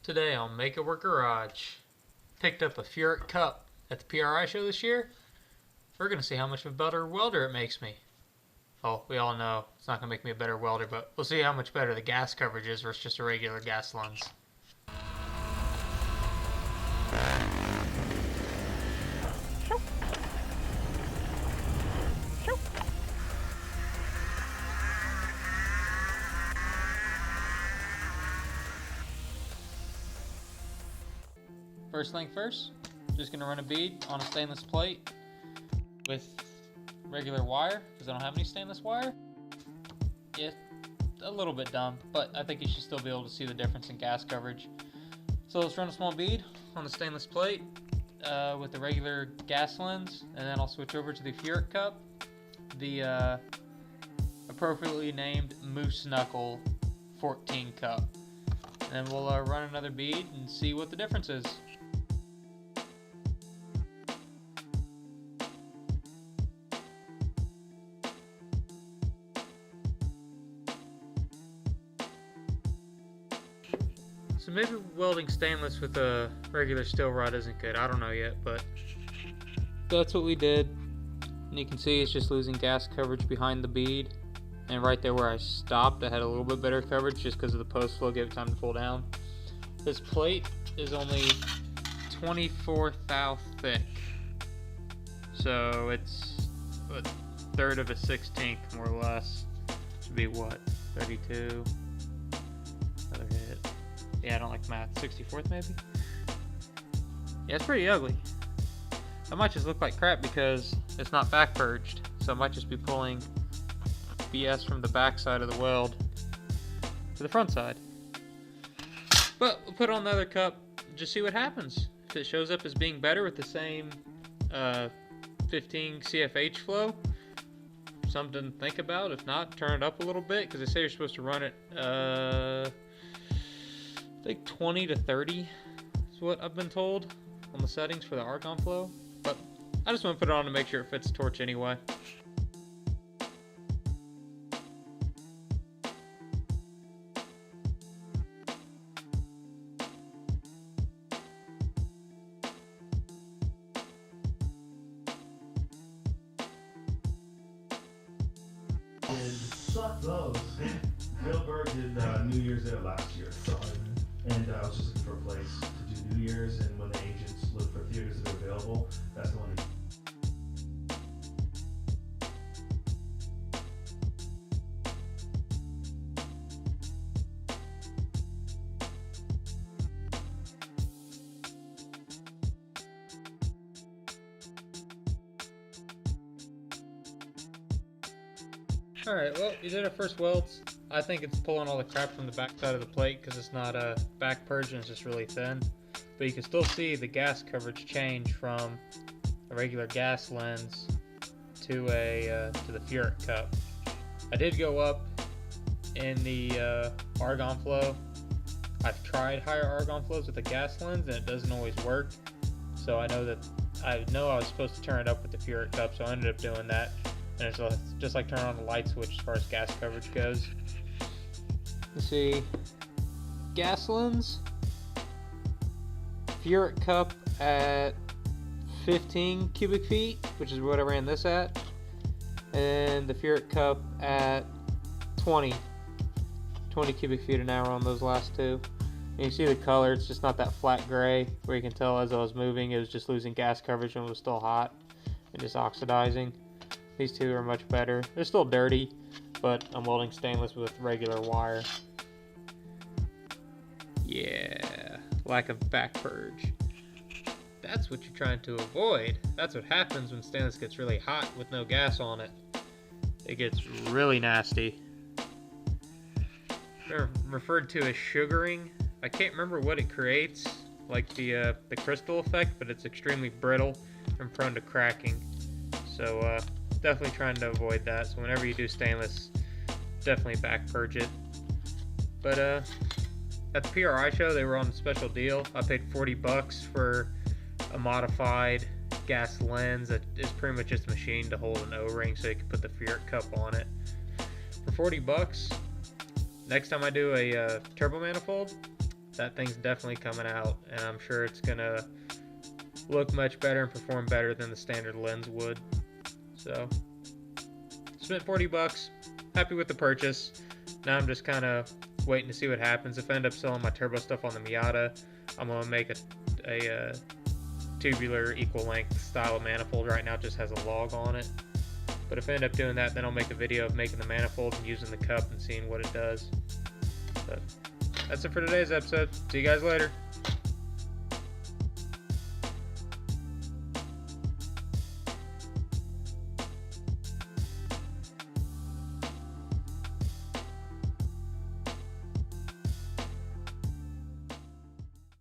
Today on Make It Work Garage, picked up a Furick Cup at the PRI show this year. We're going to see how much of a better welder it makes me. Oh, we all know it's not going to make me a better welder, but we'll see how much better the gas coverage is versus just a regular gas lens. First thing first, just going to run a bead on a stainless plate with regular wire, because I don't have any stainless wire. Yeah, a little bit dumb, but I think you should still be able to see the difference in gas coverage. So let's run a small bead on the stainless plate with the regular gas lens, and then I'll switch over to the Furick Cup, the appropriately named Moose Knuckle 14 cup. And then we'll run another bead and see what the difference is. So maybe welding stainless with a regular steel rod isn't good. I don't know yet, but that's what we did. And you can see it's just losing gas coverage behind the bead. And right there where I stopped, I had a little bit better coverage just because of the post flow, gave it time to pull down. This plate is only 24 thou thick. So it's a third of a 16th, more or less. Should be what, 32? Another hit. Yeah, I don't like math. 64th maybe? Yeah, it's pretty ugly. That might just look like crap because it's not back purged. So I might just be pulling BS from the back side of the weld to the front side. But we'll put it on the other cup, just see what happens. If it shows up as being better with the same 15 CFH flow, something to think about. If not, turn it up a little bit, because they say you're supposed to run it I think 20 to 30 is what I've been told on the settings for the argon flow. But I just want to put it on to make sure it fits the torch anyway. Suck those. Bill Burr did New Year's there last year. And I was just looking for a place to do New Year's, and when the agents look for theaters that are available, that's the one. Alright, well, we did our first welds. I think it's pulling all the crap from the back side of the plate because it's not back purged and it's just really thin. But you can still see the gas coverage change from a regular gas lens to the Furick Cup. I did go up in the argon flow. I've tried higher argon flows with the gas lens and it doesn't always work. So I know I was supposed to turn it up with the Furick Cup, so I ended up doing that. And it's just like turning on the light switch as far as gas coverage goes. Let's see, gas lens, Furick Cup at 15 cubic feet, which is what I ran this at, and the Furick Cup at 20 cubic feet an hour on those last two. And you see the color, it's just not that flat gray, where you can tell as I was moving it was just losing gas coverage and it was still hot and just oxidizing. These two are much better. They're still dirty, but I'm welding stainless with regular wire. Yeah, lack of back purge. That's what you're trying to avoid. That's what happens when stainless gets really hot with no gas on it. It gets really nasty. They're referred to as sugaring. I can't remember what it creates, like the crystal effect, but it's extremely brittle and prone to cracking. So definitely trying to avoid that. So whenever you do stainless, definitely back purge it. But at the PRI show, they were on a special deal. I paid $40 for a modified gas lens that is pretty much just a machine to hold an O-ring so you can put the Furick Cup on it. For $40, next time I do a turbo manifold, that thing's definitely coming out, and I'm sure it's gonna look much better and perform better than the standard lens would. So spent 40 bucks, happy with the purchase. Now I'm just kind of waiting to see what happens. If I end up selling my turbo stuff on the Miata, I'm gonna make a tubular equal length style of manifold. Right now it just has a log on it, but if I end up doing that, then I'll make a video of making the manifold and using the cup and seeing what it does. But that's it for today's episode. See you guys later.